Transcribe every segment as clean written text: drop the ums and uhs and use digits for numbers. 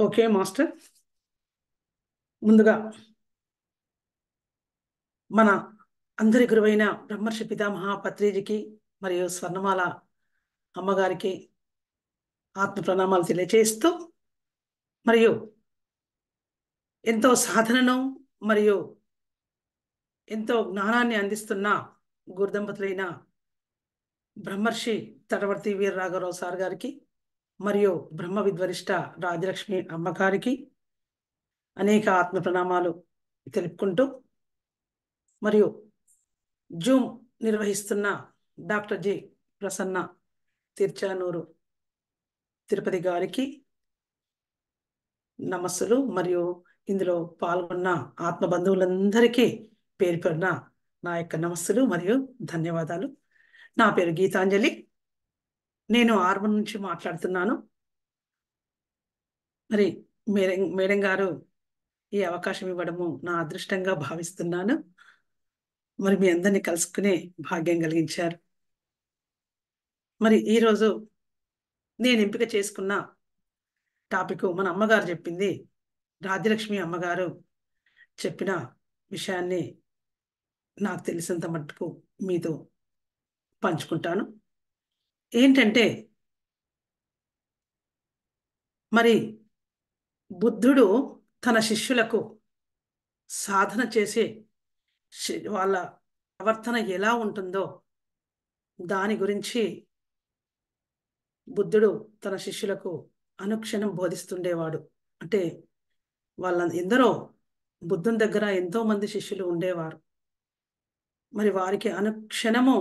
Okay master. ముందుగా మన అందరి గురువైన బ్రహ్మర్షి పితామహ పత్రిజికి మరియు స్వర్ణమాల అమ్మగారికి ఆత్మ ప్రణామాలు తెలియజేస్తూ, మరియు ఎంతో సాధనను మరియు ఎంతో జ్ఞానాన్ని అందిస్తున్న గురుదంపతులైన బ్రహ్మర్షి తటవర్తి వీర రాఘవరావు సార్ గారికి మరియు బ్రహ్మ విద్వరిష్ట రాజలక్ష్మి అమ్మగారికి అనేక ఆత్మ ప్రణామాలు తెలుపుకుంటూ, మరియు జూమ్ నిర్వహిస్తున్న డాక్టర్ జి ప్రసన్న తిరుచానూరు తిరుపతి గారికి నమస్సులు, మరియు ఇందులో పాల్గొన్న ఆత్మ బంధువులందరికీ పేరు పేరున నా యొక్క నమస్సులు మరియు ధన్యవాదాలు. నా పేరు గీతాంజలి. నేను ఆర్మన్ నుంచి మాట్లాడుతున్నాను. మరి మేడం గారు ఈ అవకాశం ఇవ్వడము నా అదృష్టంగా భావిస్తున్నాను. మరి మీ అందరినీ కలుసుకునే భాగ్యం కలిగించారు. మరి ఈరోజు నేను ఎంపిక చేసుకున్న టాపిక్ మన అమ్మగారు చెప్పింది, రాజ్యలక్ష్మి అమ్మగారు చెప్పిన విషయాన్ని నాకు తెలిసినంత మట్టుకు మీతో పంచుకుంటాను. ఏంటంటే, మరి బుద్ధుడు తన శిష్యులకు సాధన చేసే వాళ్ళ ప్రవర్తన ఎలా ఉంటుందో దాని గురించి బుద్ధుడు తన శిష్యులకు అనుక్షణం బోధిస్తుండేవాడు. అంటే ఎందరో బుద్ధుని దగ్గర ఎంతో మంది శిష్యులు ఉండేవారు. మరి వారికి అనుక్షణము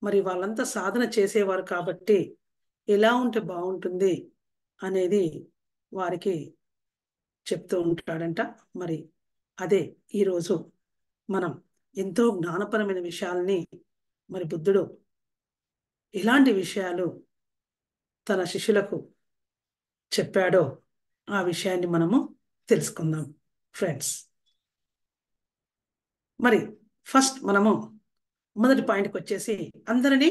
మరి వాళ్ళంతా సాధన చేసేవారు కాబట్టి ఎలా ఉంటే బాగుంటుంది అనేది వారికి చెప్తూ ఉంటాడంట. మరి అదే ఈరోజు మనం ఎంతో జ్ఞానపరమైన విషయాల్ని మరి బుద్ధుడు ఎలాంటి విషయాలు తన శిష్యులకు చెప్పాడో ఆ విషయాన్ని మనము తెలుసుకుందాం ఫ్రెండ్స్. మరి ఫస్ట్ మనము మొదటి పాయింట్కి వచ్చేసి, అందరినీ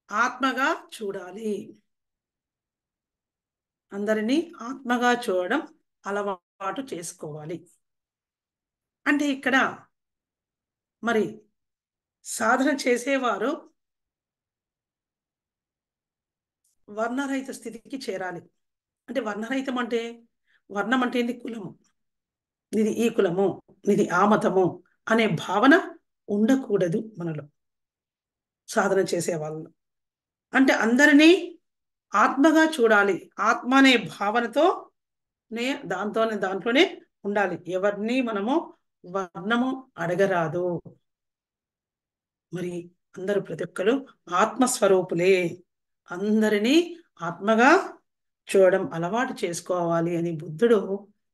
ఆత్మగా చూడాలి. అందరినీ ఆత్మగా చూడడం అలవాటు చేసుకోవాలి. అంటే ఇక్కడ మరి సాధన చేసేవారు వర్ణరహిత స్థితికి చేరాలి. అంటే వర్ణరహితం అంటే, వర్ణం అంటే ఏంది? కులము, ఇది ఈ కులము, ఇది ఆ మతము అనే భావన ఉండకూడదు మనలో సాధన చేసే వాళ్ళు. అంటే అందరినీ ఆత్మగా చూడాలి. ఆత్మ అనే భావనతో దాంట్లోనే ఉండాలి. ఎవరిని మనము వర్ణము అడగరాదు. మరి అందరూ ప్రతి ఒక్కరు ఆత్మస్వరూపులే. అందరినీ ఆత్మగా చూడడం అలవాటు చేసుకోవాలి అని బుద్ధుడు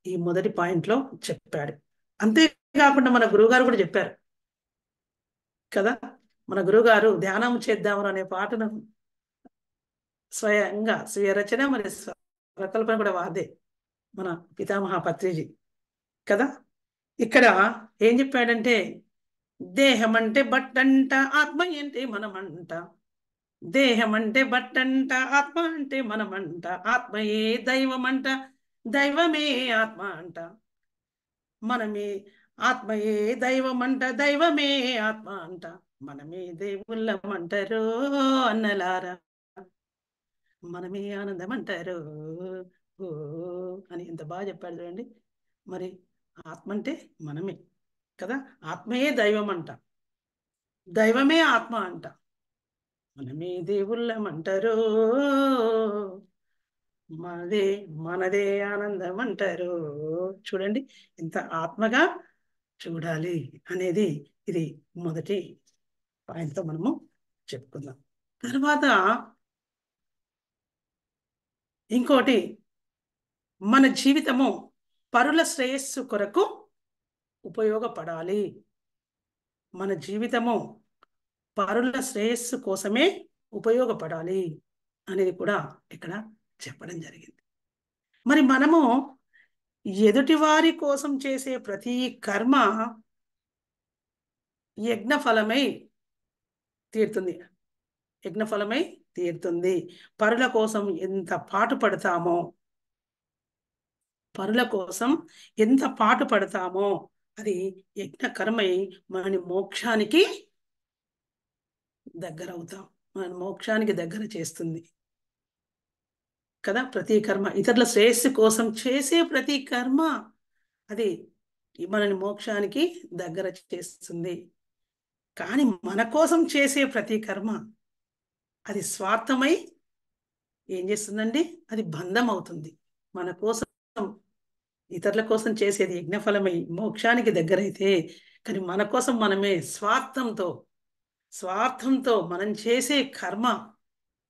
ఈ మొదటి పాయింట్లో చెప్పాడు. అంతేకాకుండా మన గురువుగారు కూడా చెప్పారు కదా. మన గురువుగారు ధ్యానం చేద్దాము అనే పాటను స్వయంగా స్వీయ రచన మరి ప్రకల్పన కూడా వాదే మన పితామహ పత్రిజీ కదా. ఇక్కడ ఏం చెప్పాడంటే, దేహం అంటే బట్టంట, ఆత్మ అంటే మనమంట. దేహం అంటే బట్టంట, ఆత్మ అంటే మనమంట. ఆత్మయే దైవం అంట, దైవమే ఆత్మ అంట. మనమే ఆత్మయే దైవం అంట, దైవమే ఆత్మ అంట. మనమే దేవుళ్ళమంటారు అన్నలారా, మనమే ఆనందం అంటారు ఓ అని ఎంత బాగా చెప్పాడు చూడండి. మరి ఆత్మ అంటే మనమే కదా. ఆత్మయే దైవం అంట, దైవమే ఆత్మ అంట. మనమే దేవుళ్ళమంటారు, మనదే ఆనందం అంటారు. చూడండి ఎంత ఆత్మగా చూడాలి అనేది ఇది మొదటి పాయింట్తో మనము చెప్పుకుందాం. తర్వాత ఇంకోటి, మన జీవితము పరుల శ్రేయస్సు కొరకు ఉపయోగపడాలి. మన జీవితము పరుల శ్రేయస్సు కోసమే ఉపయోగపడాలి అనేది కూడా ఇక్కడ చెప్పడం జరిగింది. మరి మనము ఎదుటివారి కోసం చేసే ప్రతి కర్మ యజ్ఞఫలమై తీరుతుంది. యజ్ఞఫలమై తీరుతుంది. పరుల కోసం ఎంత పాటు పడతామో పరుల కోసం ఎంత పాటు పడతామో అది యజ్ఞ కర్మై మనని మోక్షానికి దగ్గర అవుతాం, మన మోక్షానికి దగ్గర చేస్తుంది కదా. ప్రతి కర్మ ఇతరుల శ్రేయస్సు కోసం చేసే ప్రతి కర్మ అది మనని మోక్షానికి దగ్గర చేస్తుంది. కానీ మన కోసం చేసే ప్రతి కర్మ అది స్వార్థమై ఏం చేస్తుందండి, అది బంధం అవుతుంది. మన కోసం ఇతరుల కోసం చేసేది యజ్ఞఫలమై మోక్షానికి దగ్గరైతే, కానీ మన కోసం మనమే స్వార్థంతో మనం చేసే కర్మ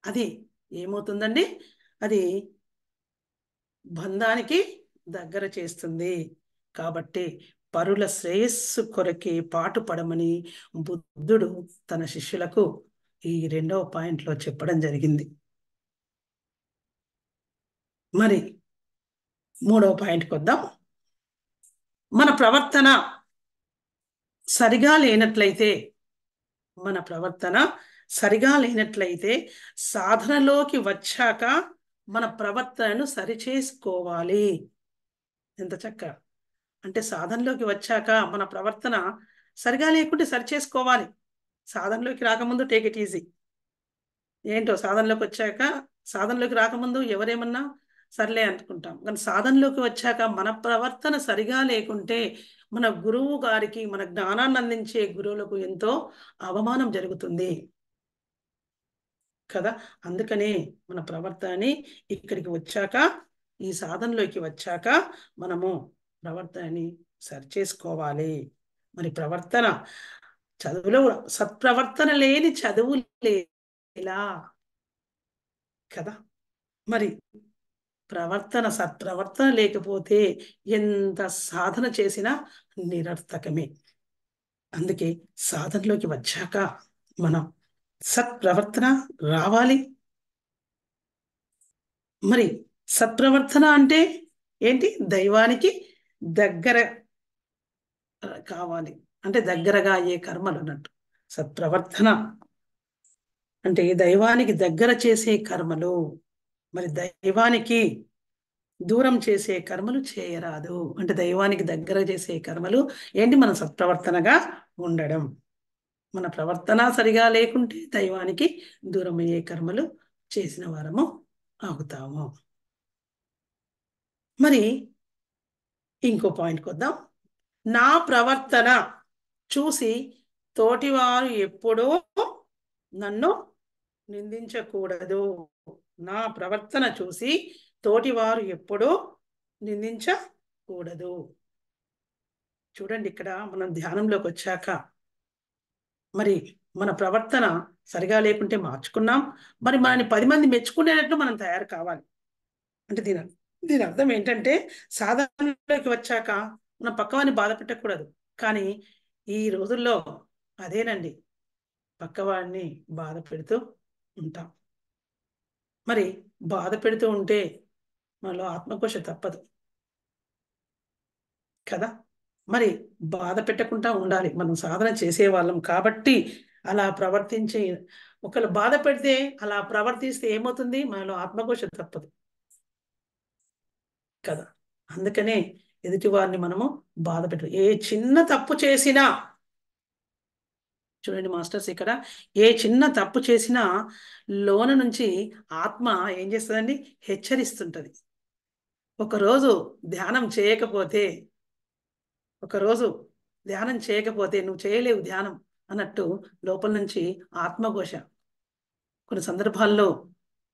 అది ఏమవుతుందండి, అది బంధానికి దగ్గర చేస్తుంది. కాబట్టి పరుల శ్రేయస్సు కొరకే పాటుపడమని బుద్ధుడు తన శిష్యులకు ఈ 2వ పాయింట్లో చెప్పడం జరిగింది. మరి 3వ పాయింట్కి వద్దాం. మన ప్రవర్తన సరిగా లేనట్లయితే సాధనలోకి వచ్చాక మన ప్రవర్తనను సరిచేసుకోవాలి. ఎంత చక్కగా అంటే, సాధనలోకి వచ్చాక మన ప్రవర్తన సరిగా లేకుంటే సరిచేసుకోవాలి. సాధనలోకి రాకముందు టేక్ ఇట్ ఈజీ. ఏంటో సాధనలోకి రాకముందు ఎవరేమన్నా సర్లే అనుకుంటాం, కానీ సాధనలోకి వచ్చాక మన ప్రవర్తన సరిగా లేకుంటే మన గురువు గారికి, మన జ్ఞానాన్ని అందించే గురువులకు ఎంతో అవమానం జరుగుతుంది కదా. అందుకనే మన ప్రవర్తనని ఇక్కడికి వచ్చాక, ఈ సాధనలోకి వచ్చాక మనము ప్రవర్తనని సరిచేసుకోవాలి. మరి ప్రవర్తన చదువులో సత్ప్రవర్తన లేని చదువు లేలా కదా. మరి సత్ప్రవర్తన లేకపోతే ఎంత సాధన చేసినా నిరర్థకమే. అందుకే సాధనలోకి వచ్చాక మనం సత్ప్రవర్తన రావాలి. మరి సత్ప్రవర్తన అంటే ఏంటి, దైవానికి దగ్గర కావాలి, అంటే దగ్గరగా అయ్యే కర్మలు అన్నట్టు. సత్ప్రవర్తన అంటే దైవానికి దగ్గర చేసే కర్మలు. మరి దైవానికి దూరం చేసే కర్మలు చేయరాదు. అంటే దైవానికి దగ్గర చేసే కర్మలు ఏంటి, మన సత్ప్రవర్తనగా ఉండడం. మన ప్రవర్తన సరిగా లేకుంటే దైవానికి దూరం అయ్యే కర్మలు చేసిన వారము అవుతాము. మరి ఇంకో పాయింట్కి వద్దాం. నా ప్రవర్తన చూసి తోటివారు ఎప్పుడూ నన్ను నిందించకూడదు. నా ప్రవర్తన చూసి తోటివారు ఎప్పుడూ నిందించకూడదు. చూడండి, ఇక్కడ మనం ధ్యానంలోకి వచ్చాక మరి మన ప్రవర్తన సరిగా లేకుంటే మార్చుకున్నాం. మరి మనని 10 మంది మెచ్చుకునేటట్లు మనం తయారు కావాలి. అంటే దీని అర్థం ఏంటంటే, సాధనలోకి వచ్చాక మనం పక్కవాడిని బాధ పెట్టకూడదు. కానీ ఈ రోజుల్లో అదేనండి, పక్కవాడిని బాధ పెడుతూ ఉంటాం. మరి బాధ పెడుతూ ఉంటే మనలో ఆత్మఘోష తప్పదు కదా. మరి బాధ పెట్టకుండా ఉండాలి. మనం సాధన చేసేవాళ్ళం కాబట్టి అలా ప్రవర్తించి, ఒకళ్ళు బాధ పెడితే అలా ప్రవర్తిస్తే ఏమవుతుంది, మనలో ఆత్మఘోష తప్పదు కదా. అందుకనే ఎదుటి వారిని మనము బాధ పెట్టాలి. ఏ చిన్న తప్పు చేసినా, చూడండి మాస్టర్స్, ఇక్కడ ఏ చిన్న తప్పు చేసినా లోన నుంచి ఆత్మ ఏం చేస్తుందండి, హెచ్చరిస్తుంటది. ఒకరోజు ధ్యానం చేయకపోతే నువ్వు చేయలేవు ధ్యానం అన్నట్టు లోపల నుంచి ఆత్మఘోష. కొన్ని సందర్భాల్లో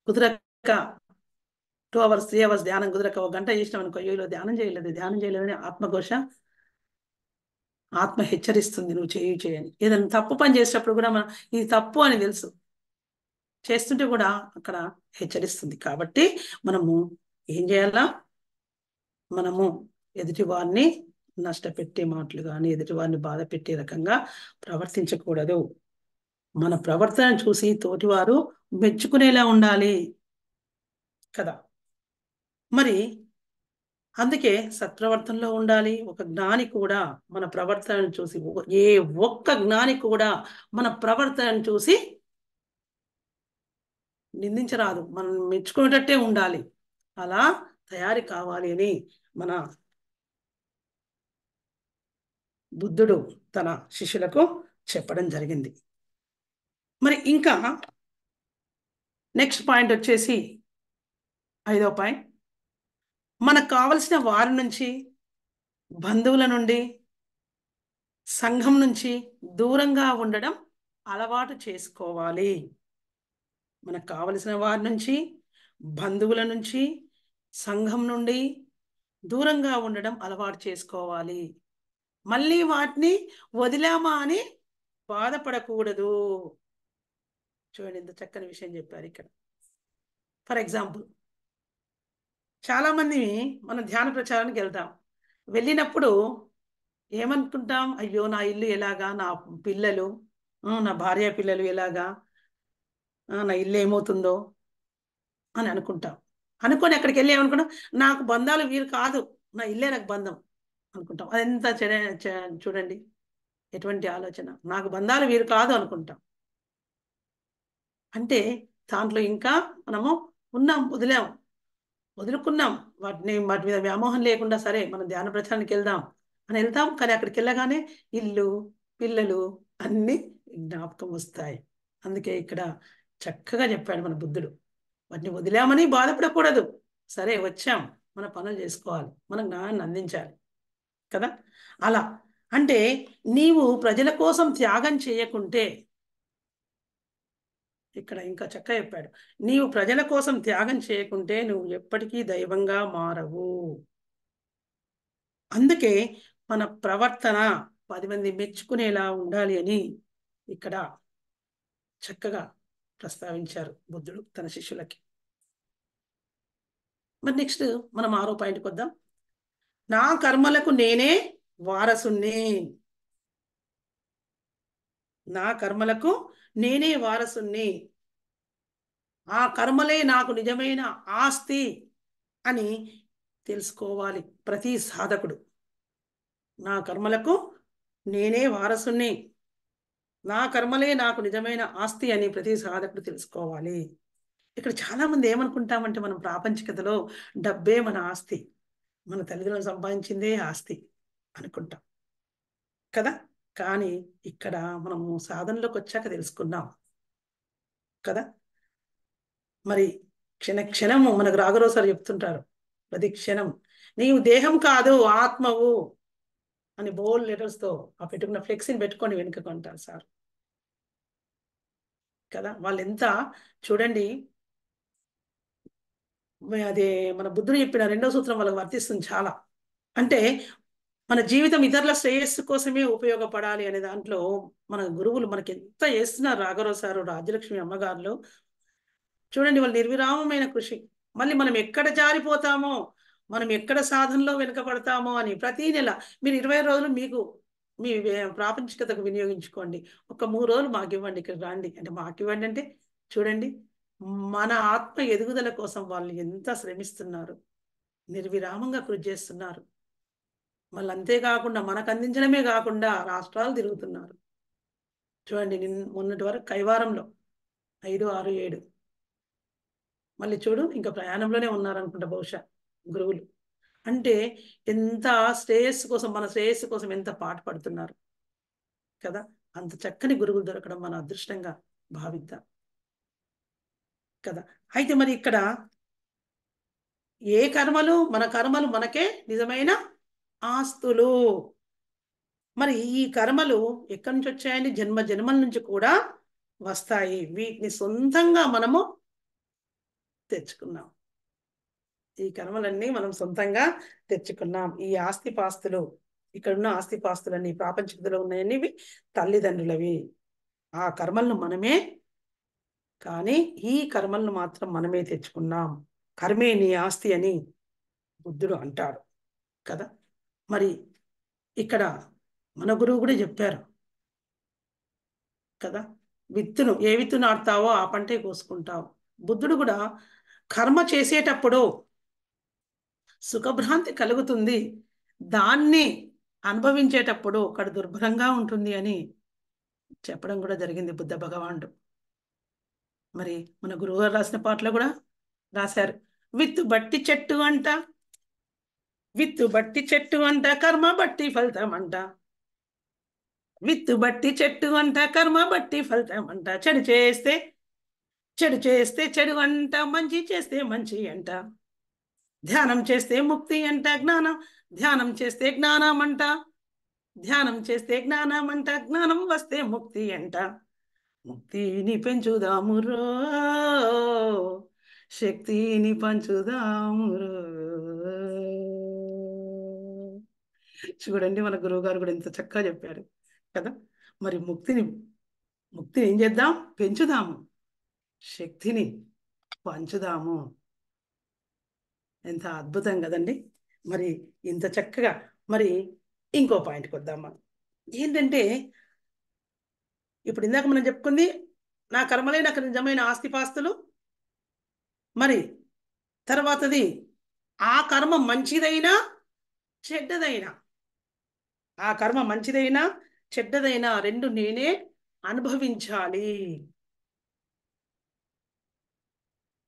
కుదరక 2 hours 3 hours ధ్యానం కుదరక 1 గంట చేసినాం అనుకో, అయ్యో ధ్యానం చేయలేదని ఆత్మఘోష, ఆత్మ హెచ్చరిస్తుంది, నువ్వు చేయని. ఏదైనా తప్పు పని చేసేటప్పుడు కూడా మనం ఇది తప్పు అని తెలుసు, చేస్తుంటే కూడా అక్కడ హెచ్చరిస్తుంది. కాబట్టి మనము ఏం చేయాలా, మనము ఎదుటి వారిని నష్టపెట్టే మాటలు కానీ, ఎదుటి వారిని బాధ పెట్టే రకంగా ప్రవర్తించకూడదు. మన ప్రవర్తన చూసి తోటివారు మెచ్చుకునేలా ఉండాలి కదా. మరి అందుకే సత్ప్రవర్తనలో ఉండాలి. ఒక జ్ఞాని కూడా మన ప్రవర్తనను చూసి, ఏ ఒక్క జ్ఞాని కూడా మన ప్రవర్తనను చూసి నిందించరాదు, మనం మెచ్చుకునేటట్టే ఉండాలి. అలా తయారు కావాలి అని మన బుద్ధుడు తన శిష్యులకు చెప్పడం జరిగింది. మరి ఇంకా నెక్స్ట్ పాయింట్ వచ్చేసి 5వ పాయింట్, మనకు కావలసిన వారి నుంచి, బంధువుల నుండి, సంఘం నుంచి దూరంగా ఉండడం అలవాటు చేసుకోవాలి. మనకు కావలసిన వారి నుంచి, బంధువుల నుంచి, సంఘం నుండి దూరంగా ఉండడం అలవాటు చేసుకోవాలి. మళ్ళీ వాటిని వదిలామా అని బాధపడకూడదు. చూడండి ఎంత చక్కని విషయం చెప్పారు ఇక్కడ. ఫర్ ఎగ్జాంపుల్, చాలామంది మనం ధ్యాన ప్రచారానికి వెళ్తాం. వెళ్ళినప్పుడు ఏమనుకుంటాం, అయ్యో నా ఇల్లు ఎలాగా, నా పిల్లలు, నా భార్య పిల్లలు ఎలాగా, నా ఇల్లు ఏమవుతుందో అని అనుకుంటాం. అనుకొని అక్కడికి వెళ్ళి ఏమనుకుంటాం, నాకు బంధాలు వీరు కాదు, నా ఇల్లే నాకు బంధం అనుకుంటాం. అదంతా చూడండి ఎటువంటి ఆలోచన. నాకు బంధాలు వీరు కాదు అనుకుంటాం. అంటే దాంట్లో ఇంకా మనము ఉన్నాం, వదులుకున్నాం వాటి మీద వ్యామోహం లేకుండా, సరే మనం ధ్యాన ప్రచారానికి వెళ్దాం అని వెళ్తాం. కానీ అక్కడికి వెళ్ళగానే ఇల్లు, పిల్లలు అన్నీ జ్ఞాపకం వస్తాయి. అందుకే ఇక్కడ చక్కగా చెప్పాడు మన బుద్ధుడు, వాటిని వదిలామని బాధపడకూడదు. సరే వచ్చాం, మన పనులు చేసుకోవాలి, మన జ్ఞానాన్ని అందించాలి కదా. అలా అంటే నీవు ప్రజల కోసం త్యాగం చేయకుంటే, ఇక్కడ ఇంకా చక్కగా చెప్పాడు, నీవు ప్రజల కోసం త్యాగం చేయకుంటే నువ్వు ఎప్పటికీ దైవంగా మారవు. అందుకే మన ప్రవర్తన 10 మంది మెచ్చుకునేలా ఉండాలి అని ఇక్కడ చక్కగా ప్రస్తావించారు బుద్ధుడు తన శిష్యులకి. మరి నెక్స్ట్ మనం 6వ పాయింట్కి వద్దాం. నా కర్మలకు నేనే వారసుని. నా కర్మలకు నేనే వారసుని, ఆ కర్మలే నాకు నిజమైన ఆస్తి అని తెలుసుకోవాలి ప్రతి సాధకుడు. నా కర్మలకు నేనే వారసుని, నా కర్మలే నాకు నిజమైన ఆస్తి అని ప్రతి సాధకుడు తెలుసుకోవాలి. ఇక్కడ చాలా మంది ఏమనుకుంటామంటే, మనం ప్రాపంచికతలో డబ్బే మన ఆస్తి, మన తల్లిదండ్రులు సంపాదించిందే ఆస్తి అనుకుంటాం కదా. కానీ ఇక్కడ మనము సాధనలోకి వచ్చాక తెలుసుకున్నాం కదా. మరి క్షణము మనకు రాఘరావు సార్ చెప్తుంటారు, ప్రతి క్షణం నీవు దేహం కాదు ఆత్మవు అని బోల్డ్ లెటర్స్తో ఆ పెట్టుకున్న ఫ్లెక్సీని పెట్టుకొని వెనుకుంటారు సార్ కదా. వాళ్ళు ఎంత చూడండి, అదే మన బుద్ధుడు చెప్పిన 2వ సూత్రం వాళ్ళకి వర్తిస్తుంది చాలా. అంటే మన జీవితం ఇతరుల శ్రేయస్సు కోసమే ఉపయోగపడాలి అనే దాంట్లో మన గురువులు మనకి ఎంత చేస్తున్నారు. రాఘరావు సారు, రాజ్యలక్ష్మి అమ్మగారులు చూడండి, వాళ్ళు నిర్విరామమైన కృషి. మళ్ళీ మనం ఎక్కడ జారిపోతామో, మనం ఎక్కడ సాధనలో వెనుకబడతామో అని ప్రతి నెల మీరు 20 రోజులు మీకు మీ ప్రాపంచికతకు వినియోగించుకోండి. ఒక 3 రోజులు మాకు ఇవ్వండి, ఇక్కడ రండి అంటే మాకు ఇవ్వండి అంటే చూడండి, మన ఆత్మ ఎదుగుదల కోసం వాళ్ళు ఎంత శ్రమిస్తున్నారు, నిర్విరామంగా కృషి చేస్తున్నారు. మళ్ళీ అంతేకాకుండా మనకు అందించడమే కాకుండా రాష్ట్రాలు తిరుగుతున్నారు. చూడండి, మొన్నటి వరకు కైవారంలో 5, 6, 7, మళ్ళీ చూడు ఇంకా ప్రయాణంలోనే ఉన్నారనుకుంటా బహుశా గురువులు. అంటే ఎంత శ్రేయస్సు కోసం, మన శ్రేయస్సు కోసం ఎంత పాటు పడుతున్నారు కదా. అంత చక్కని గురువులు దొరకడం మన అదృష్టంగా భావిద్దాం కదా. అయితే మరి ఇక్కడ మన కర్మలు మనకే నిజమైన ఆస్తులు. మరి ఈ కర్మలు ఎక్కడి నుంచి వచ్చాయని, జన్మల నుంచి కూడా వస్తాయి. వీటిని సొంతంగా మనము తెచ్చుకున్నాం. ఈ కర్మలన్నీ మనం సొంతంగా తెచ్చుకున్నాం. ఈ ఆస్తిపాస్తులు, ఇక్కడున్న ఆస్తిపాస్తులన్నీ ప్రాపంచికతలో ఉన్నాయనివి తల్లిదండ్రులవి. ఆ కర్మలను మనమే, కానీ ఈ కర్మలను మాత్రం మనమే తెచ్చుకున్నాం. కర్మే నీ ఆస్తి అని బుద్ధుడు అంటాడు కదా. మరి ఇక్కడ మన గురువు కూడా చెప్పారు కదా, ఏ విత్తు నాటుతావో ఆ పంటే కోసుకుంటావు. బుద్ధుడు కూడా కర్మ చేసేటప్పుడు సుఖభ్రాంతి కలుగుతుంది, దాన్ని అనుభవించేటప్పుడు ఒకడు దుర్భరంగా ఉంటుంది అని చెప్పడం కూడా జరిగింది బుద్ధ భగవానుడు. మరి మన గురువుగారు రాసిన పాటలో కూడా రాశారు, విత్తు బట్టి చెట్టు అంట, విత్తు బట్టి చెట్టు అంట, కర్మ బట్టి ఫలితం అంట. విత్తు బట్టి చెట్టు అంట, కర్మ బట్టి ఫలితం అంట. చెడు చేస్తే చెడు అంట, మంచి చేస్తే మంచి అంట. ధ్యానం చేస్తే ముక్తి అంట, ధ్యానం చేస్తే జ్ఞానం అంట. ధ్యానం చేస్తే జ్ఞానం అంట, జ్ఞానం వస్తే ముక్తి అంట. ముక్తిని పెంచుదామురో, శక్తిని పంచుదామురో. చూడండి, మన గురువు గారు కూడా ఎంత చక్కగా చెప్పారు కదా. మరి ముక్తిని ఏం చేద్దాం? పెంచుదాము, శక్తిని పంచుదాము. ఎంత అద్భుతం కదండి. మరి ఇంత చక్కగా, మరి ఇంకో పాయింట్కి వద్దాం మనం. ఏంటంటే ఇప్పుడు ఇందాక మనం చెప్పుకుంది, నా కర్మలే నాకు నిజమైన ఆస్తిపాస్తులు. మరి తర్వాతది, ఆ కర్మ మంచిదైనా చెడ్డదైనా, ఆ కర్మ మంచిదైనా చెడ్డదైనా రెండు నేనే అనుభవించాలి.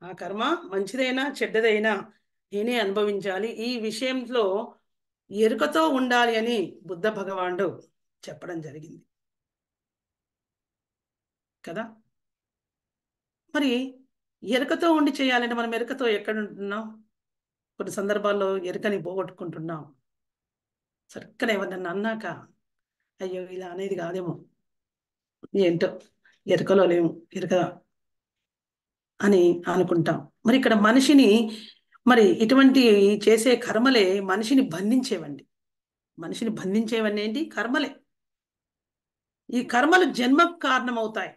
ఆ కర్మ మంచిదైనా చెడ్డదైనా నేనే అనుభవించాలి. ఈ విషయంలో ఎరుకతో ఉండాలి అని బుద్ధ భగవానుడు చెప్పడం జరిగింది కదా. మరి ఎరుకతో ఉండి చేయాలంటే మనం ఎరుకతో ఎక్కడ ఉంటున్నాం? కొన్ని సందర్భాల్లో ఎరుకని పోగొట్టుకుంటున్నాం. సరిగ్గా ఎవరినన్నా అన్నాక, అయ్యో ఇలా అనేది కాదేమో, ఏంటో ఎరుకలో లేము, ఎరుక అని అనుకుంటాం. మరి ఇక్కడ మనిషిని, మరి ఇటువంటి చేసే కర్మలే మనిషిని బంధించేవండి. మనిషిని బంధించేవన్నీ ఏంటి? కర్మలే. ఈ కర్మలు జన్మకు కారణమవుతాయి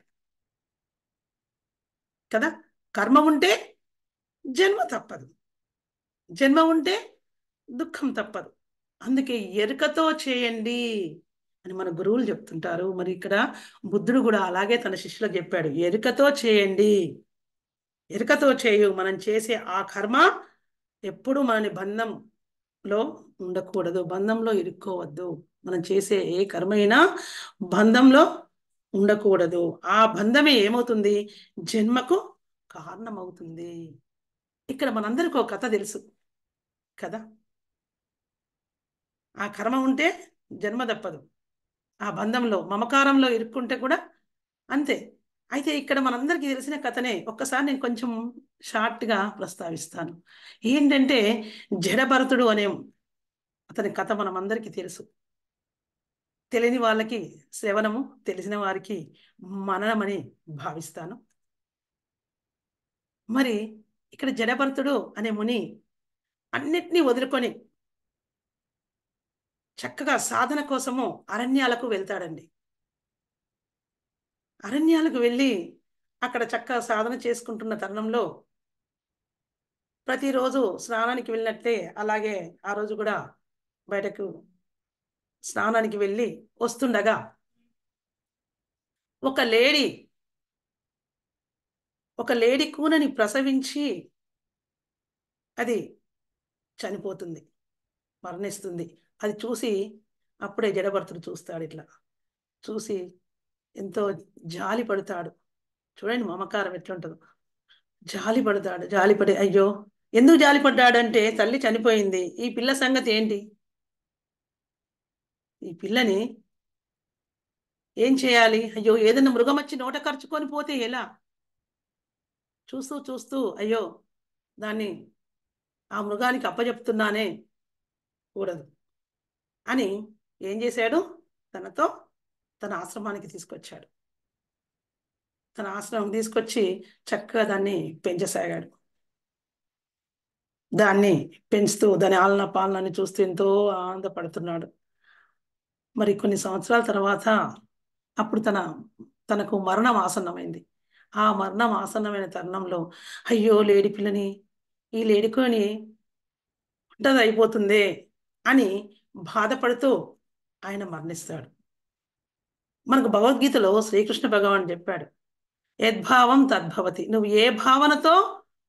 కదా. కర్మ ఉంటే జన్మ తప్పదు, జన్మ ఉంటే దుఃఖం తప్పదు. అందుకే ఎరుకతో చేయండి అని మన గురువులు చెప్తుంటారు. మరి ఇక్కడ బుద్ధుడు కూడా అలాగే తన శిష్యులకు చెప్పాడు, ఎరుకతో చేయండి. ఎరుకతో చేయు. మనం చేసే ఆ కర్మ ఎప్పుడు మనని బంధంలో ఉండకూడదు, బంధంలో ఇరుక్కోవద్దు. మనం చేసే ఏ కర్మ అయినా బంధంలో ఉండకూడదు. ఆ బంధమే ఏమవుతుంది? జన్మకు కారణమవుతుంది. ఇక్కడ మనందరికీ ఒక కథ తెలుసు కదా. ఆ కర్మ ఉంటే జన్మ తప్పదు, ఆ బంధంలో మమకారంలో ఇరుక్కుంటే కూడా అంతే. అయితే ఇక్కడ మనందరికీ తెలిసిన కథనే ఒక్కసారి నేను కొంచెం షార్ట్గా ప్రస్తావిస్తాను. ఏంటంటే జడభరతుడు అనే అతని కథ మనం అందరికీ తెలుసు. తెలియని వాళ్ళకి శ్రవణము, తెలిసిన వారికి మననమని భావిస్తాను. మరి ఇక్కడ జడభరతుడు అనే ముని అన్నిటినీ వదులుకొని చక్కగా సాధన కోసము అరణ్యాలకు వెళ్తాడండి. అరణ్యాలకు వెళ్ళి అక్కడ చక్కగా సాధన చేసుకుంటున్న తరుణంలో ప్రతిరోజు స్నానానికి వెళ్ళినట్లే అలాగే ఆ రోజు కూడా బయటకు స్నానానికి వెళ్ళి వస్తుండగా ఒక లేడీ కూనని ప్రసవించి అది చనిపోతుంది, మరణిస్తుంది. అది చూసి అప్పుడే జడభరతుడు చూస్తాడు. ఇట్లా చూసి ఎంతో జాలి పడతాడు. చూడండి మమకారం ఎట్లుంటుందో. జాలిపడి, అయ్యో ఎందుకు జాలిపడ్డాడంటే తల్లి చనిపోయింది, ఈ పిల్ల సంగతి ఏంటి, ఈ పిల్లని ఏం చేయాలి, అయ్యో ఏదైనా మృగం వచ్చి నోట ఖర్చుకొని పోతే ఎలా, చూస్తూ చూస్తూ అయ్యో దాన్ని ఆ మృగానికి అప్పచెప్తున్నానే, కూడదు అని ఏం చేశాడు? తనతో తన ఆశ్రమానికి తీసుకొచ్చాడు. తన ఆశ్రమం తీసుకొచ్చి చక్కగా దాన్ని పెంచసాగాడు. దాన్ని పెంచుతూ దాని ఆలన పాలనని చూస్తూ ఎంతో ఆనందపడుతున్నాడు. మరి కొన్ని సంవత్సరాల తర్వాత అప్పుడు తనకు మరణం ఆసన్నమైంది. ఆ మరణం ఆసన్నమైన తరుణంలో అయ్యో లేడి పిల్లని, ఈ లేడికొని ఒంటది అయిపోతుందే అని బాధపడుతూ ఆయన మరణిస్తాడు. మనకు భగవద్గీతలో శ్రీకృష్ణ భగవాన్ చెప్పాడు, యద్భావం తద్భవతి. నువ్వు ఏ భావనతో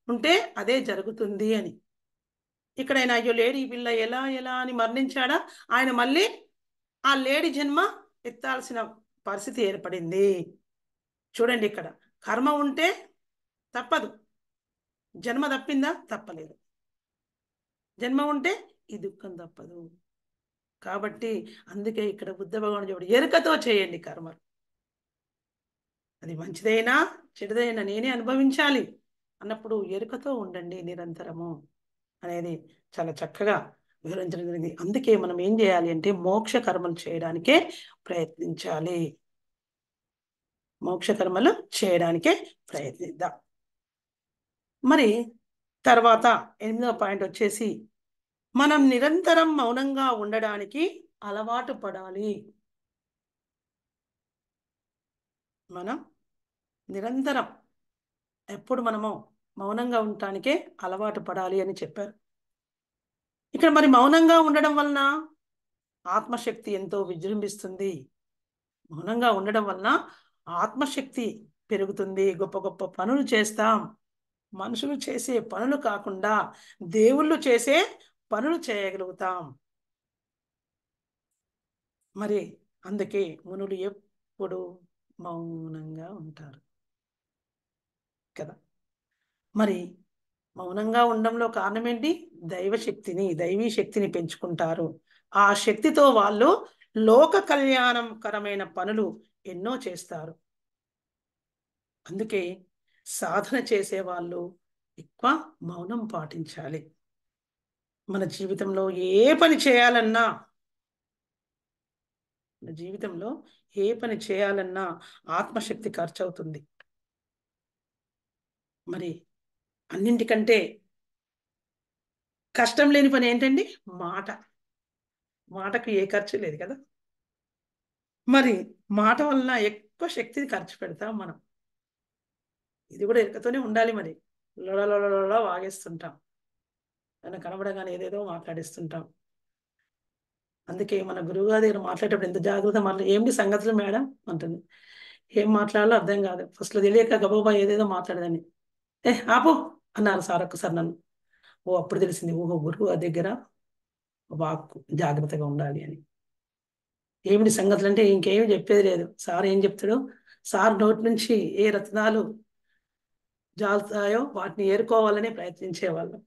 ఉంటే అదే జరుగుతుంది అని. ఇక్కడ ఆయన అయ్యో లేడీ పిల్ల ఎలా ఎలా అని మరణించాడా, ఆయన మళ్ళీ ఆ లేడీ జన్మ ఎత్తాల్సిన పరిస్థితి ఏర్పడింది. చూడండి, ఇక్కడ కర్మ ఉంటే తప్పదు, జన్మ తప్పిందా? తప్పలేదు. జన్మ ఉంటే ఈ దుఃఖం తప్పదు. కాబట్టి అందుకే ఇక్కడ బుద్ధ భగవానుడు చెప్పాడు, ఎరుకతో చేయండి కర్మలు. అది మంచిదైనా చెడుదైనా నేనే అనుభవించాలి అన్నప్పుడు ఎరుకతో ఉండండి నిరంతరము అనేది చాలా చక్కగా వివరించడం జరిగింది. అందుకే మనం ఏం చేయాలి అంటే మోక్ష కర్మలు చేయడానికే ప్రయత్నించాలి. మోక్ష కర్మలు చేయడానికే ప్రయత్నిద్దాం. మరి తర్వాత 8వ పాయింట్ వచ్చేసి, మనం నిరంతరం మౌనంగా ఉండడానికి అలవాటు పడాలి. మనం నిరంతరం ఎప్పుడు మనము మౌనంగా ఉండటానికే అలవాటు పడాలి అని చెప్పారు. ఇక్కడ మరి మౌనంగా ఉండడం వలన ఆత్మశక్తి ఎంతో విజృంభిస్తుంది. మౌనంగా ఉండడం వలన ఆత్మశక్తి పెరుగుతుంది. గొప్ప గొప్ప పనులు చేస్తాం. మనుషులు చేసే పనులు కాకుండా దేవుళ్ళు చేసే పనులు చేయగలుగుతాం. మరి అందుకే మునులు ఎప్పుడు మౌనంగా ఉంటారు కదా. మరి మౌనంగా ఉండడంలో కారణం ఏంటి? దైవీ శక్తిని పెంచుకుంటారు. ఆ శక్తితో వాళ్ళు లోక కళ్యాణకరమైన పనులు ఎన్నో చేస్తారు. అందుకే సాధన చేసే వాళ్ళు ఎక్కువ మౌనం పాటించాలి. మన జీవితంలో ఏ పని చేయాలన్నా ఆత్మశక్తి ఖర్చు అవుతుంది. మరి అన్నింటికంటే కష్టం లేని పని ఏంటండి? మాటకు ఏ ఖర్చు లేదు కదా. మరి మాట వలన ఎక్కువ శక్తిని ఖర్చు పెడతాం మనం. ఇది కూడా ఎరుకతోనే ఉండాలి. మరి లొడలొడలో వాగేస్తుంటాం, ఆయన కనబడగానే ఏదేదో మాట్లాడిస్తుంటాం. అందుకే మన గురువుగారి దగ్గర మాట్లాడేటప్పుడు ఎంత జాగ్రత్త ఏమిటి సంగతులు మేడం అంటుంది. ఏం మాట్లాడాలో అర్థం కాదు. ఫస్ట్లో తెలియక గబోబా ఏదేదో మాట్లాడదని, ఆపు అన్నారు సార్ ఒక్కసారి నన్ను. అప్పుడు తెలిసింది, ఓహో గురువు దగ్గర వాక్కు జాగ్రత్తగా ఉండాలి అని. ఏమిటి సంగతులు అంటే ఇంకేమి చెప్పేది లేదు. సార్ ఏం చెప్తాడో, సార్ నోటి నుంచి ఏ రత్నాలు జాలుతాయో వాటిని ఏరుకోవాలని ప్రయత్నించేవాళ్ళం.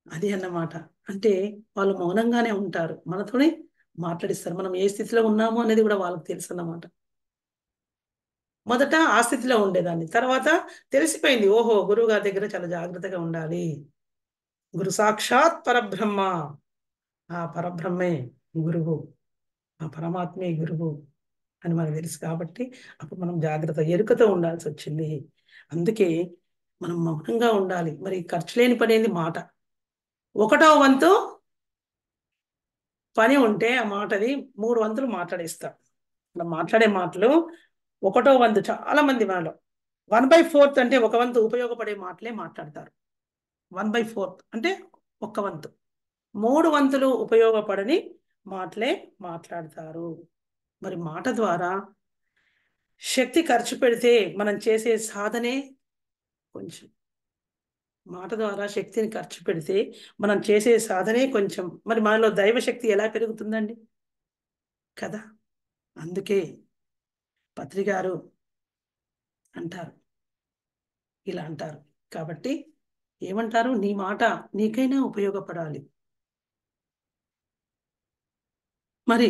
అది అన్నమాట. అంటే వాళ్ళు మౌనంగానే ఉంటారు, మనతోనే మాట్లాడిస్తారు. మనం ఏ స్థితిలో ఉన్నామో అనేది కూడా వాళ్ళకి తెలుసు అన్నమాట. మొదట ఆ స్థితిలో ఉండేదాన్ని, తర్వాత తెలిసిపోయింది, ఓహో గురువు గారి దగ్గర చాలా జాగ్రత్తగా ఉండాలి. గురు సాక్షాత్ పరబ్రహ్మ, ఆ పరబ్రహ్మే గురువు, ఆ పరమాత్మే గురువు అని మనకు తెలుసు. కాబట్టి అప్పుడు మనం జాగ్రత్త ఎరుకతో ఉండాల్సి వచ్చింది. అందుకే మనం మౌనంగా ఉండాలి. మరి ఖర్చు లేని పని ఏంది? మాట. 1వ వంతు పని ఉంటే ఆ మాటది 3 వంతులు మాట్లాడేస్తాం. మనం మాట్లాడే మాటలు 1వ వంతు చాలా మంది వాళ్ళు 1/4 అంటే 1 వంతు ఉపయోగపడే మాటలే మాట్లాడతారు. 1/4 అంటే 1 వంతు. 3 వంతులు ఉపయోగపడని మాటలే మాట్లాడతారు. మరి మాట ద్వారా శక్తి ఖర్చు పెడితే మనం చేసే సాధనే కొంచెం. మాట ద్వారా శక్తిని ఖర్చు పెడితే మనం చేసే సాధనే కొంచెం. మరి మనలో దైవశక్తి ఎలా పెరుగుతుందండి కదా. అందుకే పత్రి గారు అంటారు, ఇలా అంటారు. కాబట్టి ఏమంటారు? నీ మాట నీకైనా ఉపయోగపడాలి, మరి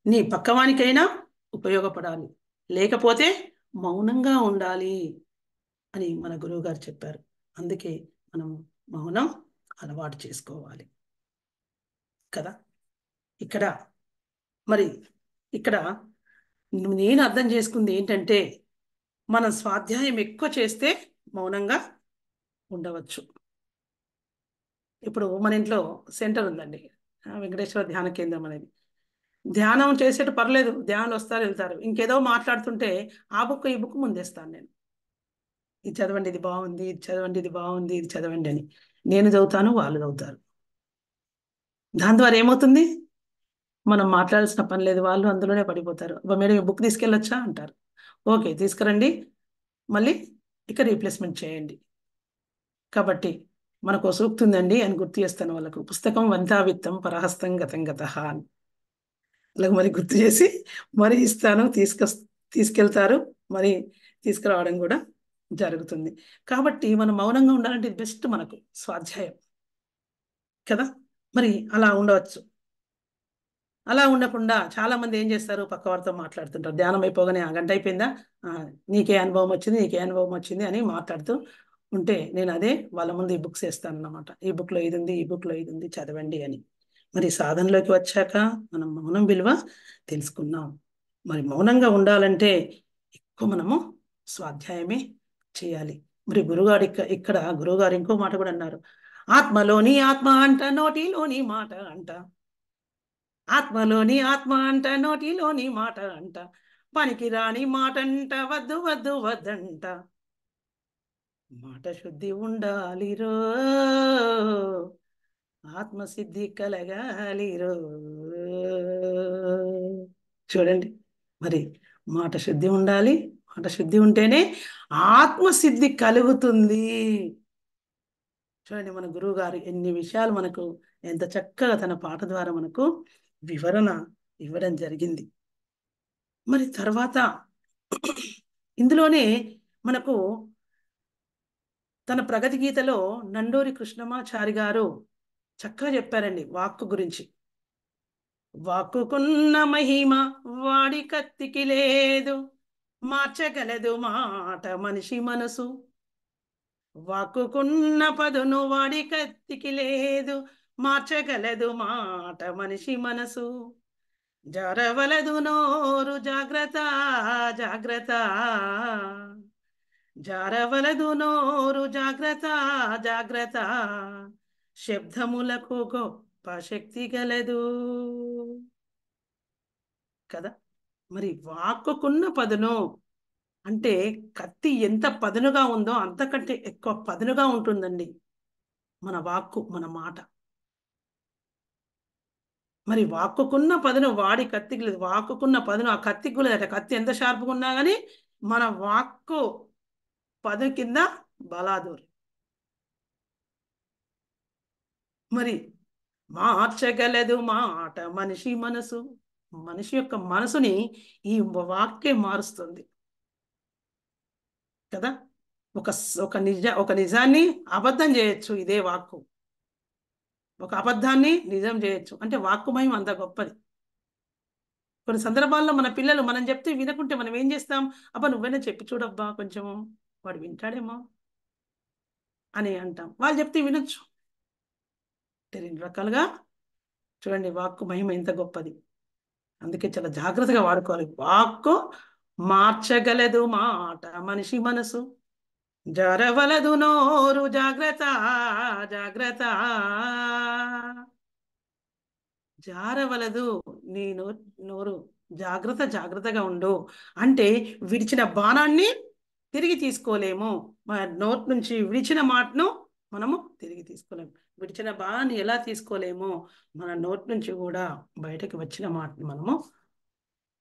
నీ పక్కవానికైనా ఉపయోగపడాలి, లేకపోతే మౌనంగా ఉండాలి అని మన గురువు గారు చెప్పారు. అందుకే మనం మౌనం అలవాటు చేసుకోవాలి కదా. ఇక్కడ మరి ఇక్కడ నేను అర్థం చేసుకుంది ఏంటంటే, మనం స్వాధ్యాయం ఎక్కువ చేస్తే మౌనంగా ఉండవచ్చు. ఇప్పుడు మన ఇంట్లో సెంటర్ ఉందండి, వెంకటేశ్వర ధ్యాన కేంద్రం అనేది. ధ్యానం చేసేట పర్లేదు, ధ్యానం వస్తారు వెళ్తారు. ఇంకేదో మాట్లాడుతుంటే ఆ బుక్ ఈ బుక్ ముందేస్తాను నేను. ఇది చదవండి, ఇది బాగుంది, ఇది చదవండి, ఇది బాగుంది, ఇది చదవండి అని. నేను చదువుతాను, వాళ్ళు చదువుతారు. దాని ద్వారా ఏమవుతుంది? మనం మాట్లాడాల్సిన పని లేదు, వాళ్ళు అందులోనే పడిపోతారు. మేడం ఈ బుక్ తీసుకెళ్ళొచ్చా అంటారు. ఓకే తీసుకురండి, మళ్ళీ ఇక రీప్లేస్మెంట్ చేయండి. కాబట్టి మనకు సూక్తి ఉందండి అని గుర్తు చేస్తాను వాళ్ళకు, పుస్తకం వంతావిత్తం పరహస్తం గతం గతః అని. అలాగ మరి గుర్తు చేసి మరి ఇస్తాను, తీసుకెళ్తారు, మరి తీసుకురావడం కూడా జరుగుతుంది. కాబట్టి మనం మౌనంగా ఉండాలంటే ఇది బెస్ట్ మనకు స్వాధ్యాయం కదా. మరి అలా ఉండవచ్చు. అలా ఉండకుండా చాలా మంది ఏం చేస్తారు, పక్క వారితో మాట్లాడుతుంటారు. ధ్యానం అయిపోగానే ఆ గంట అయిపోయిందా, ఆ, నీకే అనుభవం వచ్చింది, నీకే అనుభవం వచ్చింది అని మాట్లాడుతూ ఉంటే నేను అదే వాళ్ళ ముందు ఈ బుక్స్ వేస్తాను అన్నమాట. ఈ బుక్లో ఇది ఉంది, ఈ బుక్లో ఇది ఉంది, చదవండి అని. మరి సాధనలోకి వచ్చాక మనం మౌనం విలువ తెలుసుకున్నాం. మరి మౌనంగా ఉండాలంటే ఎక్కువ మనము స్వాధ్యాయమే చేయాలి. మరి గురుగారు ఇక్కడ గురువుగారు ఇంకో మాట కూడా అన్నారు. ఆత్మలోని ఆత్మ అంట, నోటిలోని మాట అంట. ఆత్మలోని ఆత్మ అంట, నోటిలోని మాట అంట. పనికి రాని మాట అంట, వద్దు వద్దు వద్దంట. మాట శుద్ధి ఉండాలిరో, ఆత్మసిద్ధి కలగాలిరో. చూడండి, మరి మాట శుద్ధి ఉండాలి. మాట శుద్ధి ఉంటేనే ఆత్మసిద్ధి కలుగుతుంది. చూడండి, మన గురువు గారు ఎన్ని విషయాలు మనకు ఎంత చక్కగా తన పాట ద్వారా మనకు వివరణ ఇవ్వడం జరిగింది. మరి తర్వాత ఇందులోనే మనకు తన ప్రగతి గీతలో నండూరి కృష్ణమాచారి గారు చక్కగా చెప్పారండి వాక్కు గురించి. వాక్కుకున్న మహిమ వాడి కత్తికి లేదు, మార్చగలదు మాట మనిషి మనసు. వాక్కుకున్న పదును వాడి కత్తికి లేదు, మార్చగలదు మాట మనిషి మనసు. జారవలదు నోరు జాగ్రత్త, జాగ్రత్త. జారవలదు నోరు జాగ్రత్త, జాగ్రత్త. శబ్దములకు గొప్ప శక్తి గలదు కదా. మరి వాక్కుకున్న పదును అంటే కత్తి ఎంత పదునుగా ఉందో అంతకంటే ఎక్కువ పదునుగా ఉంటుందండి మన వాక్కు, మన మాట. మరి వాక్కుకున్న పదును వాడి కత్తికి లేదు, వాక్కుకున్న పదును ఆ కత్తికి లేదట. కత్తి ఎంత షార్ప్గా ఉన్నా కానీ మన వాక్కు పదును కింద బలాదూర్. మరి మార్చగలదు మాట మనిషి మనసు. మనిషి యొక్క మనసుని ఈ వాక్కే మారుస్తుంది కదా. ఒక ఒక నిజాన్ని అబద్ధం చేయొచ్చు ఇదే వాక్కు. ఒక అబద్ధాన్ని నిజం చేయొచ్చు. అంటే వాక్కు మహిమ అంత గొప్పది. కొన్ని సందర్భాల్లో మన పిల్లలు మనం చెప్తే వినకుంటే మనం ఏం చేస్తాం, అబ్బా నువ్వైనా చెప్పి చూడబ్బా కొంచెము, వాడు వింటాడేమో అని అంటాం. వాళ్ళు చెప్తే వినొచ్చు. అంటే రెండు రకాలుగా చూడండి వాక్కు మహిమ ఎంత గొప్పది. అందుకే చాలా జాగ్రత్తగా వాడుకోవాలి. వాక్కు మార్చగలదు మాట మనిషి మనసు. జరవలదు నోరు జాగ్రత్త, జాగ్రత్త. జారవలదు నీ నోరు, జాగ్రత్త, జాగ్రత్తగా ఉండు. అంటే విడిచిన బాణాన్ని తిరిగి తీసుకోలేము. మన నోటి నుంచి విడిచిన మాటను మనము తిరిగి తీసుకోలేము. విడిచిన బాణాన్ని ఎలా తీసుకోలేమో మన నోటి నుంచి కూడా బయటకు వచ్చిన మాటను మనము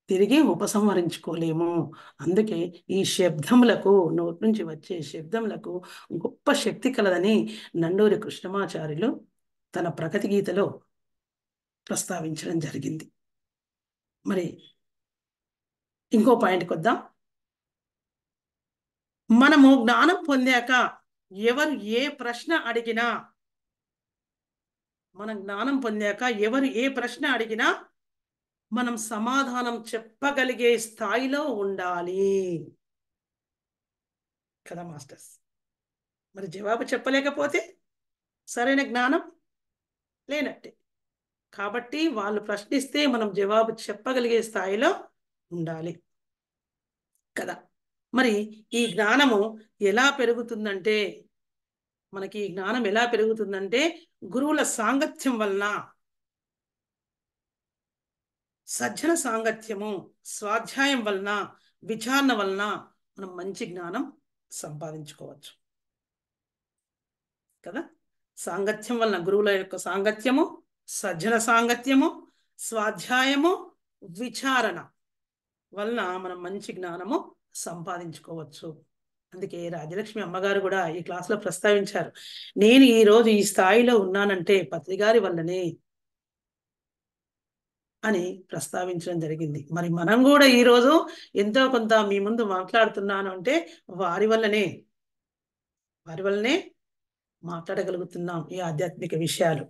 తిరిగి ఉపసంహరించుకోలేము. అందుకే ఈ శబ్దములకు, నోటి నుంచి వచ్చే శబ్దములకు గొప్ప శక్తి కలదని నండూరి కృష్ణమాచార్యులు తన ప్రగతి గీతలో ప్రస్తావించడం జరిగింది. మరి ఇంకో పాయింట్కి వద్దాం. మనము జ్ఞానం పొందాక ఎవరు ఏ ప్రశ్న అడిగినా, మనం జ్ఞానం పొందాక ఎవరు ఏ ప్రశ్న అడిగినా మనం సమాధానం చెప్పగలిగే స్థాయిలో ఉండాలి కదా మాస్టర్స్. మరి జవాబు చెప్పలేకపోతే సరైన జ్ఞానం లేనట్టే. కాబట్టి వాళ్ళు ప్రశ్నిస్తే మనం జవాబు చెప్పగలిగే స్థాయిలో ఉండాలి కదా. మరి ఈ జ్ఞానము ఎలా పెరుగుతుందంటే, మనకి ఈ జ్ఞానం ఎలా పెరుగుతుందంటే గురువుల సాంగత్యం వలన, సజ్జన సాంగత్యము, స్వాధ్యాయం వలన, విచారణ వలన మనం మంచి జ్ఞానం సంపాదించుకోవచ్చు కదా. సాంగత్యం వలన, గురువుల యొక్క సాంగత్యము, సజ్జన సాంగత్యము, స్వాధ్యాయము, విచారణ వలన మనం మంచి జ్ఞానము సంపాదించుకోవచ్చు. అందుకే రాజలక్ష్మి అమ్మగారు కూడా ఈ క్లాస్లో ప్రస్తావించారు, నేను ఈ రోజు ఈ స్థాయిలో ఉన్నానంటే పత్రిగారి వల్లనే అని ప్రస్తావించడం జరిగింది. మరి మనం కూడా ఈరోజు ఎంతో కొంత మీ ముందు మాట్లాడుతున్నాను అంటే వారి వల్లనే, వారి వల్లనే మాట్లాడగలుగుతున్నాం ఈ ఆధ్యాత్మిక విషయాలు.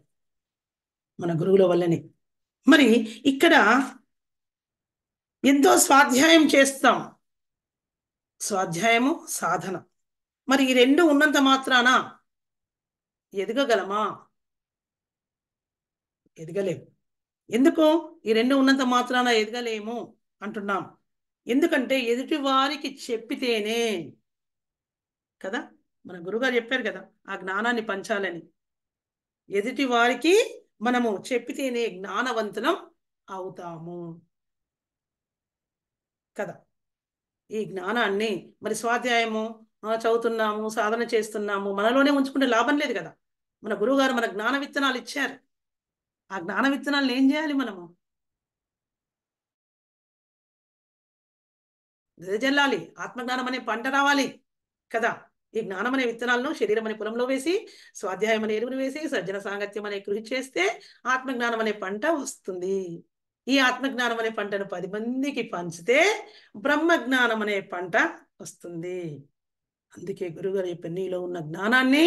మన గురువుల వల్లనే. మరి ఇక్కడ ఎంతో స్వాధ్యాయం చేస్తాం, స్వాధ్యాయము సాధన. మరి ఈ రెండు ఉన్నంత మాత్రాన ఎదగగలమా? ఎదగలేము. ఎందుకు ఈ రెండు ఉన్నంత మాత్రాన ఎదగలేము అంటున్నాం? ఎందుకంటే ఎదుటి వారికి చెప్పితేనే కదా, మన గురుగారు చెప్పారు కదా ఆ జ్ఞానాన్ని పంచాలని. ఎదుటి వారికి మనము చెప్పితేనే జ్ఞానవంతులం అవుతాము కదా. ఈ జ్ఞానాన్ని మరి స్వాధ్యాయము చదువుతున్నాము, సాధన చేస్తున్నాము, మనలోనే ఉంచుకుంటే లాభం లేదు కదా. మన గురువుగారు మన జ్ఞాన విత్తనాలు ఇచ్చారు. ఆ జ్ఞాన విత్తనాలను ఏం చేయాలి మనము? వెదజల్లాలి. ఆత్మజ్ఞానం అనే పంట రావాలి కదా. ఈ జ్ఞానం అనే విత్తనాలను శరీరం అనే పొలంలో వేసి, స్వాధ్యాయం అనే ఎరువును వేసి, సజ్జన సాంగత్యం అనే కృషి చేస్తే ఆత్మజ్ఞానం అనే పంట వస్తుంది. ఈ ఆత్మజ్ఞానం అనే పంటను 10 మందికి పంచితే బ్రహ్మజ్ఞానం అనే పంట వస్తుంది. అందుకే గురుగారు చెప్పారు, నీలో ఉన్న జ్ఞానాన్ని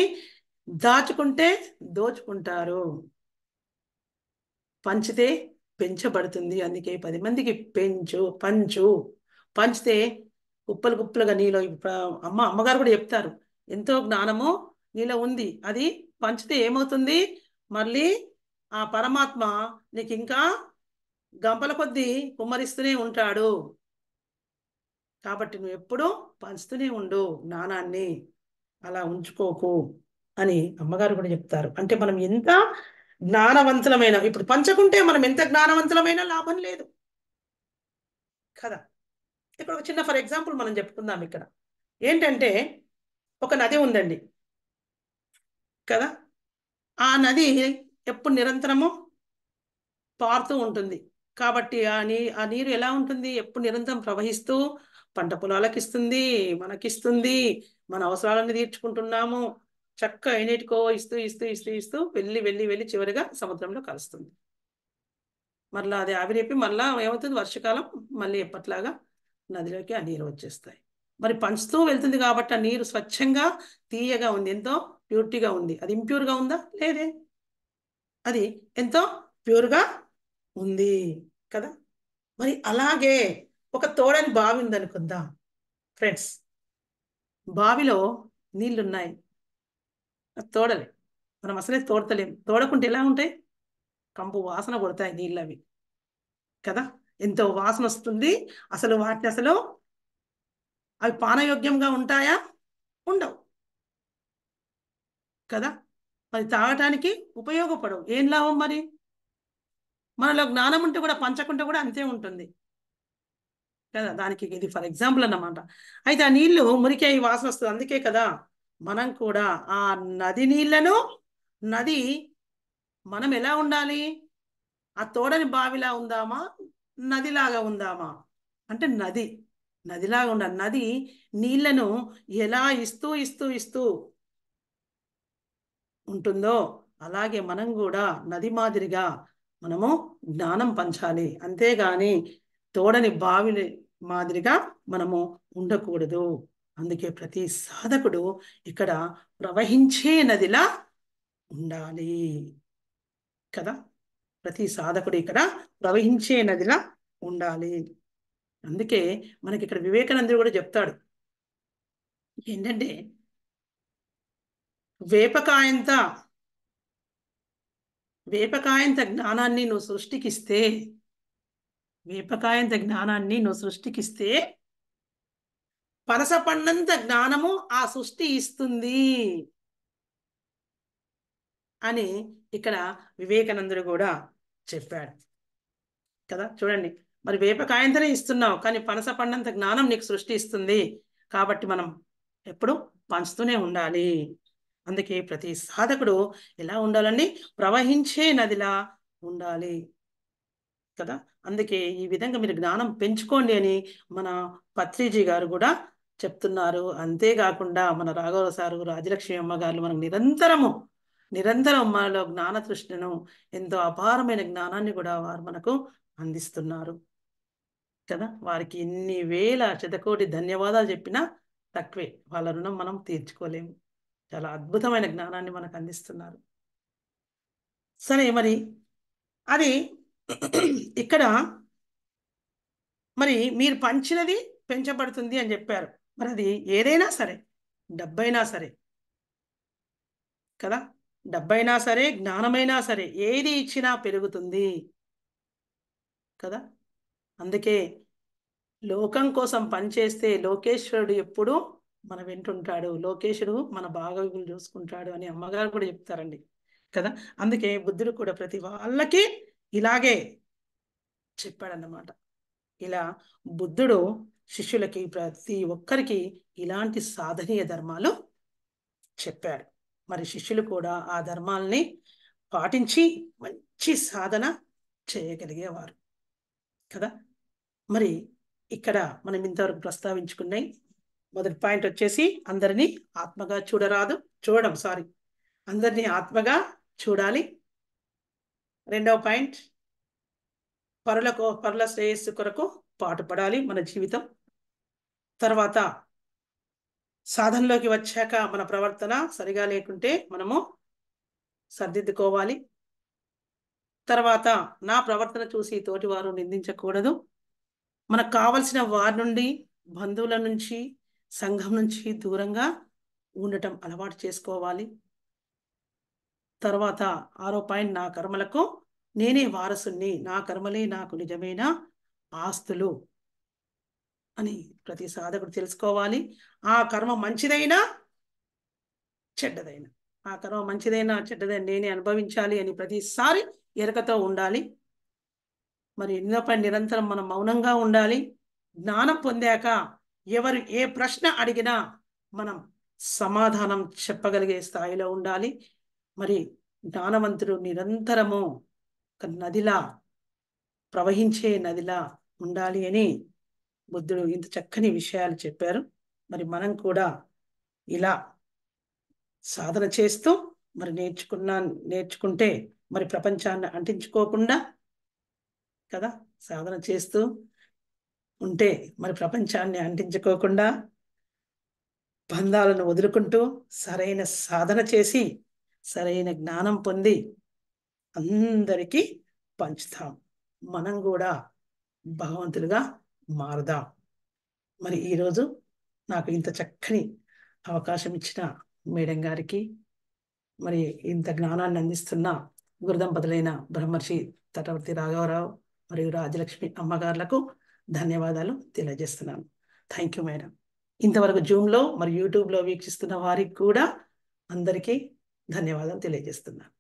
దాచుకుంటే దోచుకుంటారు, పంచితే పెంచబడుతుంది. అందుకే 10 మందికి పంచు. పంచితే కుప్పలు కుప్పలుగా నీలో అమ్మగారు కూడా చెప్తారు, ఎంతో జ్ఞానము నీలో ఉంది, అది పంచితే ఏమవుతుంది? మళ్ళీ ఆ పరమాత్మ నీకు ఇంకా గంపల కొద్దీ కుమ్మరిస్తూనే ఉంటాడు. కాబట్టి నువ్వు ఎప్పుడూ పంచుతూనే ఉండు జ్ఞానాన్ని, అలా ఉంచుకోకు అని అమ్మగారు కూడా చెప్తారు. అంటే మనం ఎంత జ్ఞానవంతులమైన, ఇప్పుడు పంచకుంటే మనం ఎంత జ్ఞానవంతులమైనా లాభం లేదు కదా. ఇప్పుడు ఒక చిన్న ఫర్ ఎగ్జాంపుల్ మనం చెప్పుకుందాం ఇక్కడ. ఏంటంటే ఒక నది ఉందండి కదా. ఆ నది ఎప్పుడు నిరంతరము పారుతూ ఉంటుంది. కాబట్టి ఆ నీరు ఎలా ఉంటుంది? ఎప్పుడు నిరంతరం ప్రవహిస్తూ పంట పొలాలకు ఇస్తుంది, మనకిస్తుంది, మన అవసరాలను తీర్చుకుంటున్నాము. చక్కగా ఎన్నిటికో ఇస్తూ ఇస్తూ ఇస్తూ ఇస్తూ వెళ్ళి వెళ్ళి వెళ్ళి చివరిగా సముద్రంలో కలుస్తుంది. మళ్ళీ అది ఆవిరేపి మళ్ళా ఏమవుతుంది? వర్షకాలం మళ్ళీ ఎప్పట్లాగా నదిలోకి ఆ నీరు వచ్చేస్తాయి. మరి పంచుతూ వెళ్తుంది కాబట్టి ఆ నీరు స్వచ్ఛంగా తీయగా ఉంది, ఎంతో ప్యూరిటీగా ఉంది. అది ఇంప్యూర్గా ఉందా? లేదే. అది ఎంతో ప్యూర్గా ఉంది కదా. మరి అలాగే ఒక తోడని బావి ఉందనుకుందాం ఫ్రెండ్స్. బావిలో నీళ్లున్నాయి, తోడలే. మనం అసలే తోడతలేం. తోడకుంటే ఎలా ఉంటాయి? కంపు వాసన కొడతాయి నీళ్ళు అవి కదా. ఎంతో వాసన వస్తుంది. అసలు వాటిని అసలు అవి పానయోగ్యంగా ఉంటాయా? ఉండవు కదా. మరి తాగటానికి ఉపయోగపడవు. ఏం లాభం మరి? మనలో జ్ఞానం ఉంటే కూడా పంచకుంటే కూడా అంతే ఉంటుంది కదా. దానికి ఇది ఫర్ ఎగ్జాంపుల్ అన్నమాట. అయితే ఆ నీళ్లు మురికి అయి వాసన వస్తుంది. అందుకే కదా మనం కూడా ఆ నది నీళ్లను, నది మనం ఎలా ఉండాలి? ఆ తోడని బావిలా ఉందామా, నదిలాగా ఉందామా? అంటే నదిలాగా ఉండాలి. నది నీళ్లను ఎలా ఇస్తూ ఇస్తూ ఇస్తూ ఉంటుందో అలాగే మనం కూడా నది మాదిరిగా మనము జ్ఞానం పంచాలి. అంతేగాని తోడని బావి మాదిరిగా మనము ఉండకూడదు. అందుకే ప్రతి సాధకుడు ఇక్కడ ప్రవహించే నదిలా ఉండాలి కదా. ప్రతి సాధకుడు ఇక్కడ ప్రవహించే నదిలా ఉండాలి. అందుకే మనకి ఇక్కడ వివేకానందుడు కూడా చెప్తాడు ఏంటంటే, వేపకాయంత వేపకాయంత జ్ఞానాన్ని నువ్వు సృష్టికిస్తే, వేపకాయంత జ్ఞానాన్ని నువ్వు సృష్టికిస్తే పనస పండంత జ్ఞానము ఆ సృష్టి ఇస్తుంది అని ఇక్కడ వివేకానందుడు కూడా చెప్పాడు కదా. చూడండి, మరి వేపకాయంతనే ఇస్తున్నావు, కానీ పనస పండంత జ్ఞానం నీకు సృష్టి ఇస్తుంది. కాబట్టి మనం ఎప్పుడు పంచుతూనే ఉండాలి. అందుకే ప్రతి సాధకుడు ఎలా ఉండాలండి? ప్రవహించే నదిలా ఉండాలి కదా. అందుకే ఈ విధంగా మీరు జ్ఞానం పెంచుకోండి అని మన పత్రిజీ గారు కూడా చెప్తున్నారు. అంతేకాకుండా మన రాఘవ సారు, రాజలక్ష్మి అమ్మగారు మనకు నిరంతరం మనలో జ్ఞాన తృష్ణను, ఎంతో అపారమైన జ్ఞానాన్ని కూడా వారు మనకు అందిస్తున్నారు కదా. వారికి ఎన్ని వేల శతకోటి ధన్యవాదాలు చెప్పినా తక్కువే. వాళ్ళ రుణం మనం తీర్చుకోలేము. చాలా అద్భుతమైన జ్ఞానాన్ని మనకు అందిస్తున్నారు. సరే, మరి అది ఇక్కడ మరి మీరు పంచినది పెంచబడుతుంది అని చెప్పారు. మరి అది ఏదైనా సరే, డబ్బైనా సరే కదా, డబ్బైనా సరే, జ్ఞానమైనా సరే, ఏది ఇచ్చినా పెరుగుతుంది కదా. అందుకే లోకం కోసం పనిచేస్తే లోకేశ్వరుడు ఎప్పుడు మన వెంటుంటాడు, లోకేశుడు మన బాగోగులు చూసుకుంటాడు అని అమ్మగారు కూడా చెప్తారండి కదా. అందుకే బుద్ధుడు కూడా ప్రతి వాళ్ళకి ఇలాగే చెప్పాడన్నమాట. ఇలా బుద్ధుడు శిష్యులకి ప్రతి ఒక్కరికి ఇలాంటి సాధనీయ ధర్మాలు చెప్పాడు. మరి శిష్యులు కూడా ఆ ధర్మాలని పాటించి మంచి సాధన చేయగలిగేవారు కదా. మరి ఇక్కడ మనం ఇంతవరకు ప్రస్తావించుకున్నాయి. మొదటి పాయింట్ వచ్చేసి అందరినీ ఆత్మగా చూడరాదు, చూడడం సారీ, అందరినీ ఆత్మగా చూడాలి. రెండవ పాయింట్, పరుల శ్రేయస్సు కొరకు పాటుపడాలి మన జీవితం. తర్వాత సాధనలోకి వచ్చాక మన ప్రవర్తన సరిగా లేకుంటే మనము సర్దిద్దుకోవాలి. తర్వాత నా ప్రవర్తన చూసి తోటివారు నిందించకూడదు. మనకు కావలసిన వారి నుండి, బంధువుల నుంచి, సంఘం నుంచి దూరంగా ఉండటం అలవాటు చేసుకోవాలి. తర్వాత 6వ పాయింట్, నా కర్మలకు నేనే వారసుని, నా కర్మలే నాకు నిజమైన ఆస్తులు అని ప్రతి సాధకుడు తెలుసుకోవాలి. ఆ కర్మ మంచిదైనా చెడ్డదైనా, ఆ కర్మ మంచిదైనా చెడ్డదైనా నేనే అనుభవించాలి అని ప్రతిసారి ఎరకతో ఉండాలి. మరి ఎన్నోపై నిరంతరం మనం మౌనంగా ఉండాలి. జ్ఞానం పొందాక ఎవరు ఏ ప్రశ్న అడిగినా మనం సమాధానం చెప్పగలిగే స్థాయిలో ఉండాలి. మరి జ్ఞానవంతుడు నిరంతరము ఒక నదిలా, ప్రవహించే నదిలా ఉండాలి అని బుద్ధుడు ఇంత చక్కని విషయాలు చెప్పారు. మరి మనం కూడా ఇలా సాధన చేస్తూ మరి నేర్చుకుంటే మరి ప్రపంచాన్ని అంటించుకోకుండా కదా, సాధన చేస్తూ ఉంటే మరి ప్రపంచాన్ని అంటించుకోకుండా బంధాలను వదులుకుంటూ సరైన సాధన చేసి సరైన జ్ఞానం పొంది అందరికీ పంచుతాం. మనం కూడా భగవంతులుగా మారుదాం. మరి ఈరోజు నాకు ఇంత చక్కని అవకాశం ఇచ్చిన మేడం గారికి, మరి ఇంత జ్ఞానాన్ని అందిస్తున్న గురుదంపతులైన బ్రహ్మర్షి తటవర్తి రాఘవరావు మరియు రాజలక్ష్మి అమ్మగారులకు ధన్యవాదాలు తెలియజేస్తున్నాను. Thank you madam. ఇంతవరకు జూమ్లో మరి యూట్యూబ్లో వీక్షిస్తున్న వారికి కూడా అందరికీ ధన్యవాదాలు తెలియజేస్తున్నాను.